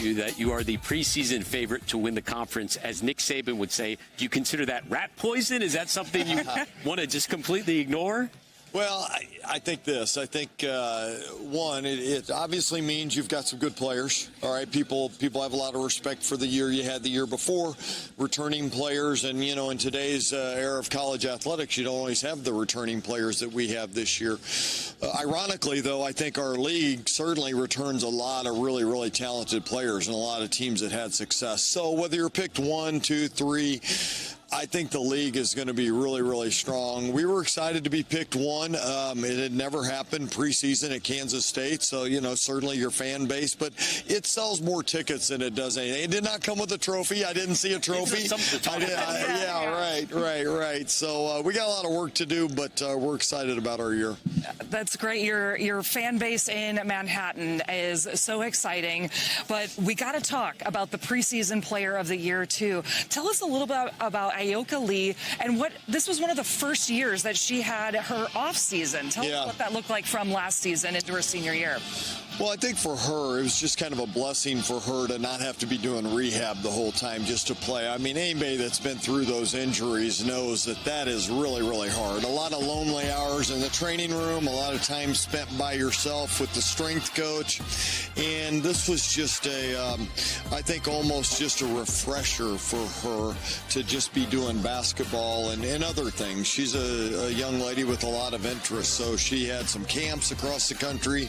you that you are the preseason favorite to win the conference. As Nick Saban would say, do you consider that rat poison? Is that something you want to just completely ignore? Well, I think this. I think, one, it obviously means you've got some good players. All right, people have a lot of respect for the year you had the year before, returning players. And, you know, in today's era of college athletics, you don't always have the returning players that we have this year. Ironically, though, I think our league certainly returns a lot of really, really talented players and a lot of teams that had success. So whether you're picked 1, 2, 3, I think the league is going to be really, really strong. We were excited to be picked 1. It had never happened preseason at Kansas State, so, you know, certainly your fan base. But it sells more tickets than it does anything. It did not come with a trophy. I didn't see a trophy. Right. So we got a lot of work to do, but we're excited about our year. That's great. Your fan base in Manhattan is so exciting. But we got to talk about the preseason player of the year, too. Tell us a little bit about Ayoka Lee, and this was one of the first years that she had her off season. Tell us what that looked like from last season into her senior year. Well, I think for her, it was just kind of a blessing for her to not have to be doing rehab the whole time just to play. I mean, anybody that's been through those injuries knows that that is really, really hard. A lot of lonely hours in the training room, a lot of time spent by yourself with the strength coach. And this was just I think almost just a refresher for her to just be doing basketball and other things. She's a young lady with a lot of interest, so she had some camps across the country.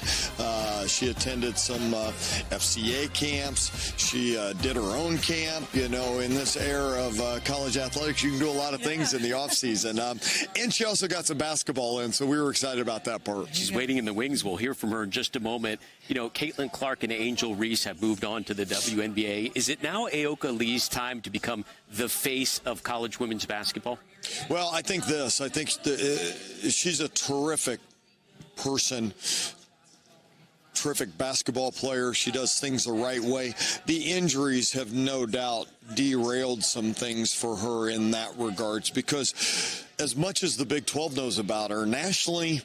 She attended some FCA camps. She did her own camp. You know, in this era of college athletics, you can do a lot of things in the offseason. And she also got some basketball in, so we were excited about that part. She's waiting in the wings. We'll hear from her in just a moment. You know, Caitlin Clark and Angel Reese have moved on to the WNBA. Is it now Ayoka Lee's time to become the face of college women's basketball? Well, I think this. I think she's a terrific person. Terrific basketball player. She does things the right way. The injuries have no doubt derailed some things for her in that regards, because as much as the Big 12 knows about her nationally,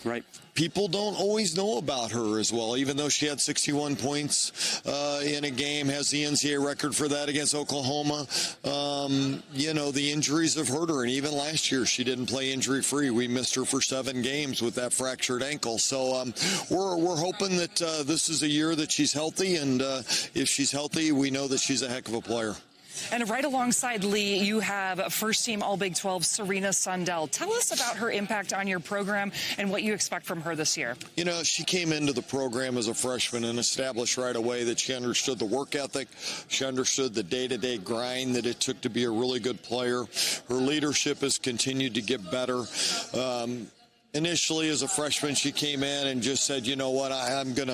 right, people don't always know about her as well, even though she had 61 points in a game, has the NCAA record for that against Oklahoma. You know, the injuries have hurt her, and even last year she didn't play injury-free. We missed her for 7 games with that fractured ankle. So we're hoping that this is a year that she's healthy, and if she's healthy, we know that she's a heck of a player. And right alongside Lee, you have first-team All-Big 12 Serena Sundell. Tell us about her impact on your program and what you expect from her this year. You know, she came into the program as a freshman and established right away that she understood the work ethic. She understood the day-to-day grind that it took to be a really good player. Her leadership has continued to get better. Initially, as a freshman, she came in and just said, you know what, I'm going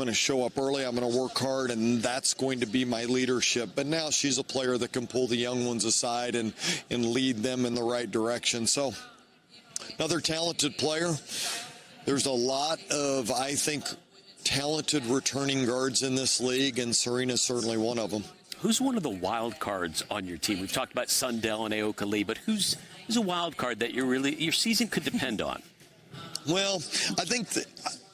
to show up early, I'm going to work hard, and that's going to be my leadership. But now she's a player that can pull the young ones aside and lead them in the right direction. So another talented player. There's a lot of, I think, talented returning guards in this league, and Serena's certainly one of them. Who's one of the wild cards on your team? We've talked about Sundell and Ayoka Lee, but who's a wild card that your season could depend on? Well, I think that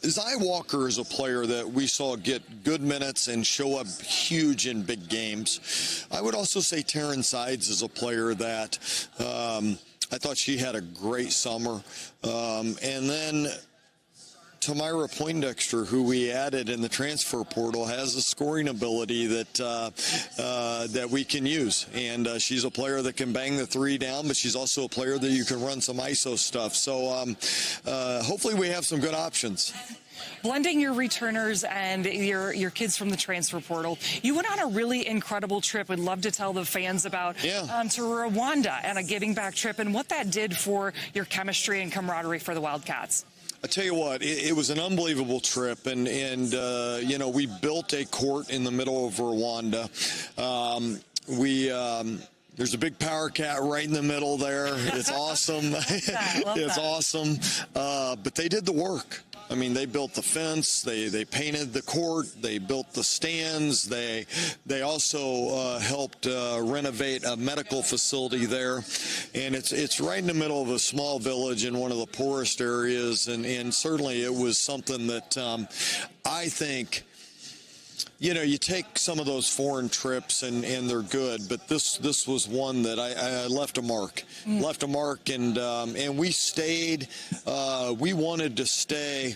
Zy Walker is a player that we saw get good minutes and show up huge in big games. I would also say Taryn Sides is a player that I thought she had a great summer. And then Tamira Poindexter, who we added in the transfer portal, has a scoring ability that we can use. And she's a player that can bang the 3 down, but she's also a player that you can run some ISO stuff. So hopefully we have some good options. Blending your returners and your kids from the transfer portal, you went on a really incredible trip. We'd love to tell the fans about to Rwanda and a giving back trip and what that did for your chemistry and camaraderie for the Wildcats. I tell you what, it was an unbelievable trip, and you know, we built a court in the middle of Rwanda. There's a big power cat right in the middle there. It's awesome. It's awesome. But they did the work. I mean, they built the fence, they painted the court, they built the stands, they also helped renovate a medical facility there. And it's right in the middle of a small village in one of the poorest areas, and certainly it was something that I think You know, you take some of those foreign trips and they're good, but this was one that I left a mark. Left a mark, and we stayed. We wanted to stay.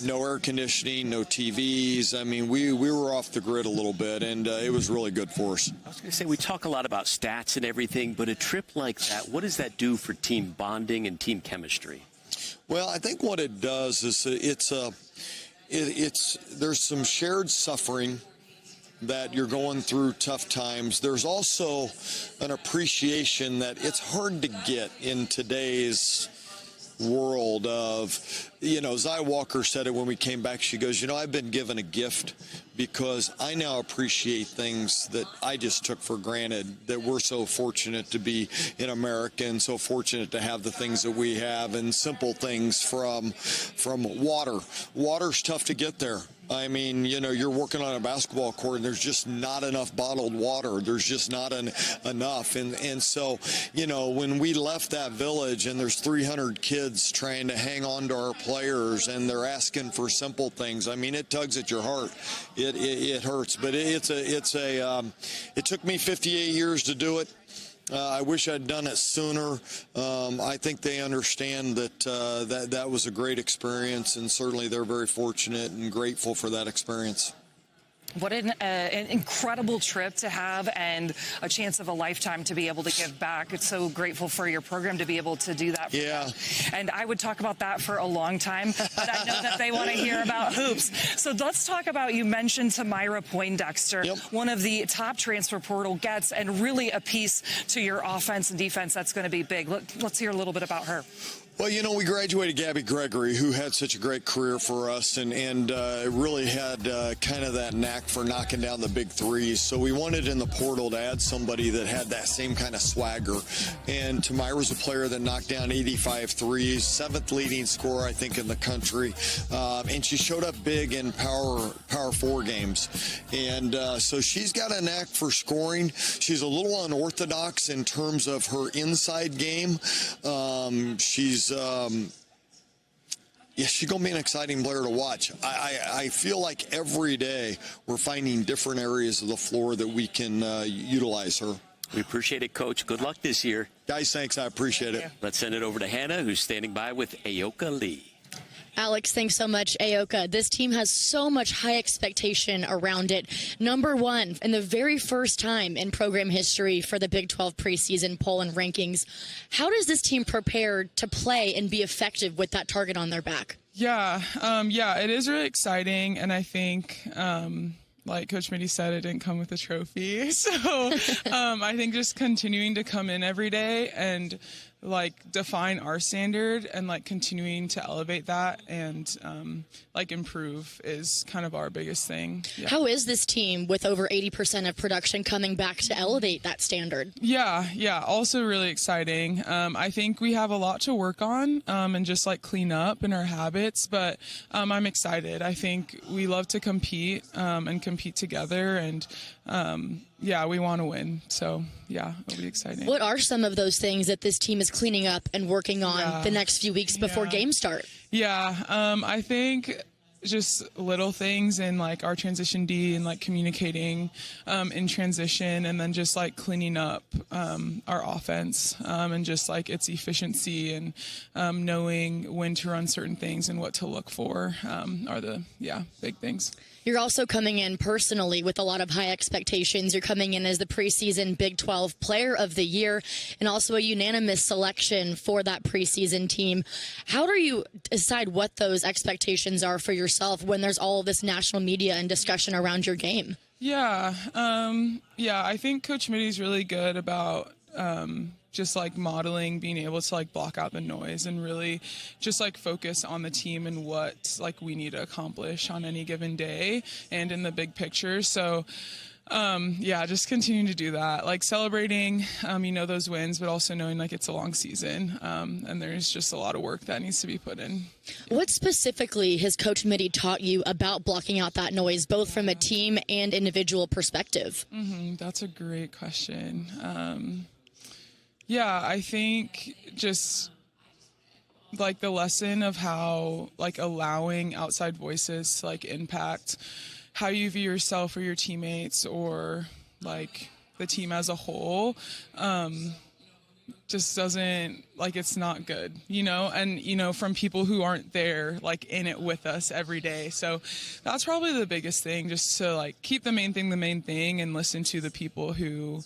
No air conditioning, no TVs. I mean, we were off the grid a little bit, and it was really good for us. I was going to say, we talk a lot about stats and everything, but a trip like that, what does that do for team bonding and team chemistry? Well, I think what it does is there's some shared suffering that you're going through tough times. There's also an appreciation that it's hard to get in today's world of, you know, Zy Walker said it when we came back. She goes, you know, I've been given a gift because I now appreciate things that I just took for granted, that we're so fortunate to be in America and so fortunate to have the things that we have, and simple things from water. Water's tough to get there. I mean, you know, you're working on a basketball court and there's just not enough bottled water. There's just not enough. And so, you know, when we left that village and there's 300 kids trying to hang on to our players and they're asking for simple things, I mean, it tugs at your heart. It hurts, but it took me 58 years to do it. I wish I'd done it sooner. I think they understand that was a great experience, and certainly they're very fortunate and grateful for that experience. What an incredible trip to have, and a chance of a lifetime to be able to give back. It's so grateful for your program to be able to do that. Yeah. And I would talk about that for a long time, but I know that they want to hear about hoops. So let's talk about, you mentioned Tamyra Poindexter, yep, one of the top transfer portal gets, and really a piece to your offense and defense that's going to be big. Let's hear a little bit about her. Well, you know, we graduated Gabby Gregory, who had such a great career for us and really had kind of that knack for knocking down the big threes. So we wanted in the portal to add somebody that had that same kind of swagger. And Tamyra was a player that knocked down 85 threes, 7th leading scorer, I think, in the country. And she showed up big in Power 4 games. And so she's got a knack for scoring. She's a little unorthodox in terms of her inside game. She's going to be an exciting player to watch. I feel like every day we're finding different areas of the floor that we can utilize her. We appreciate it, Coach. Good luck this year. Guys, thanks. I appreciate it. Let's send it over to Hannah, who's standing by with Ayoka Lee. Alex, thanks so much, Ayoka. This team has so much high expectation around it. Number one, in the very first time in program history for the Big 12 preseason poll and rankings. How does this team prepare to play and be effective with that target on their back? Yeah, it is really exciting, and I think like Coach Mittie said, it didn't come with a trophy. So I think just continuing to come in every day and like define our standard and like continuing to elevate that and like improve is kind of our biggest thing. Yeah. How is this team with over 80% of production coming back to elevate that standard? Yeah. Also really exciting. I think we have a lot to work on and just like clean up in our habits, but I'm excited. I think we love to compete and compete together, and we want to win. So yeah, it'll be exciting. What are some of those things that this team is cleaning up and working on the next few weeks before games start? I think just little things in like our transition D and like communicating in transition, and then just like cleaning up our offense and just like its efficiency and knowing when to run certain things and what to look for are the big things. You're also coming in personally with a lot of high expectations. You're coming in as the preseason Big 12 Player of the Year and also a unanimous selection for that preseason team. How do you decide what those expectations are for yourself when there's all this national media and discussion around your game? I think Coach Mittie's really good about just like modeling, being able to like block out the noise and really just like focus on the team and what like we need to accomplish on any given day and in the big picture. So just continuing to do that, like celebrating, those wins, but also knowing like it's a long season and there's just a lot of work that needs to be put in. What specifically has Coach Mittie taught you about blocking out that noise, both from a team and individual perspective? That's a great question. I think just like the lesson of how like allowing outside voices to like impact how you view yourself or your teammates or like the team as a whole, just doesn't, like, it's not good, and from people who aren't there, like, in it with us every day. So that's probably the biggest thing, just to like keep the main thing and listen to the people who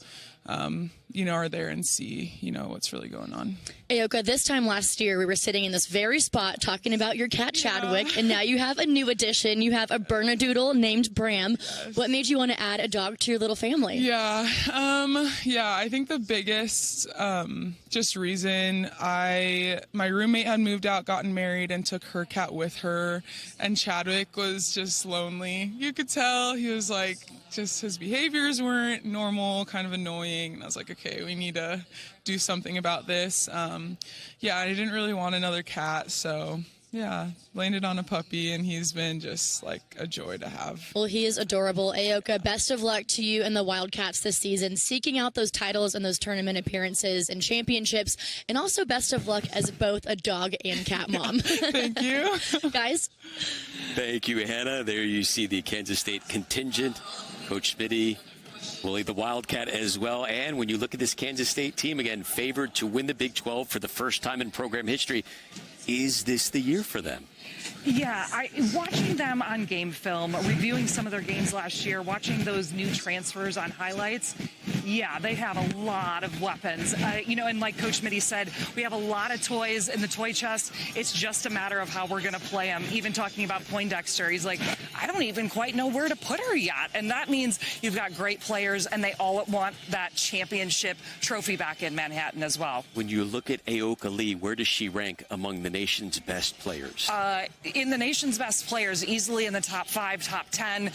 are there and see, what's really going on. Ayoka, this time last year, we were sitting in this very spot talking about your cat Chadwick, and now you have a new addition. You have a Bernedoodle named Bram. Yes. What made you want to add a dog to your little family? Yeah, I think the biggest just reason, my roommate had moved out, gotten married, and took her cat with her, and Chadwick was just lonely. You could tell he was like, just his behaviors weren't normal, kind of annoying, and I was like, okay, we need to do something about this. I didn't really want another cat, so landed on a puppy, and he's been just like a joy to have. Well, he is adorable. Ayoka, best of luck to you and the Wildcats this season, seeking out those titles and those tournament appearances and championships, and also best of luck as both a dog and cat mom. Thank you. Guys. Thank you, Hannah. There you see the Kansas State contingent. Coach Mittie will lead the Wildcat as well. And when you look at this Kansas State team, again, favored to win the Big 12 for the first time in program history. Is this the year for them? Yeah, watching them on game film, reviewing some of their games last year, watching those new transfers on highlights, they have a lot of weapons. And like Coach Mittie said, we have a lot of toys in the toy chest. It's just a matter of how we're going to play them. Even talking about Poindexter, he's like, I don't even quite know where to put her yet. And that means you've got great players, and they all want that championship trophy back in Manhattan as well. When you look at Ayoka Lee, where does she rank among the nation's best players? In the nation's best players, easily in the top 5, top 10.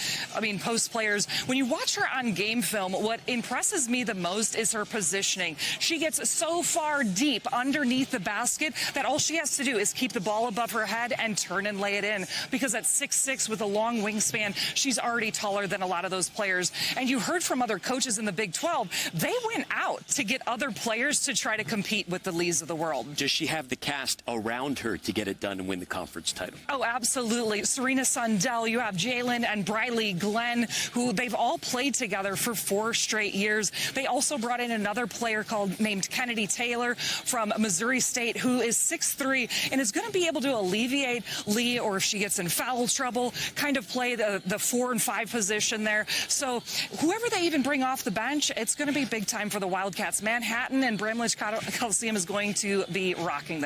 Post players. When you watch her on game film, what impresses me the most is her positioning. She gets so far deep underneath the basket that all she has to do is keep the ball above her head and turn and lay it in. Because at 6'6" with a long wingspan, she's already taller than a lot of those players. And you heard from other coaches in the Big 12, they went out to get other players to try to compete with the Lees of the world. Does she have the cast around her to get it done and win the conference title? Oh, absolutely. Serena Sundell, you have Jalen and Briley Glenn, who they've all played together for 4 straight years. They also brought in another player named Kennedy Taylor from Missouri State, who is 6'3", and is going to be able to alleviate Lee, or if she gets in foul trouble, kind of play the 4 and 5 position there. So whoever they even bring off the bench, it's going to be big time for the Wildcats. Manhattan and Bramlage Coliseum is going to be rocking them.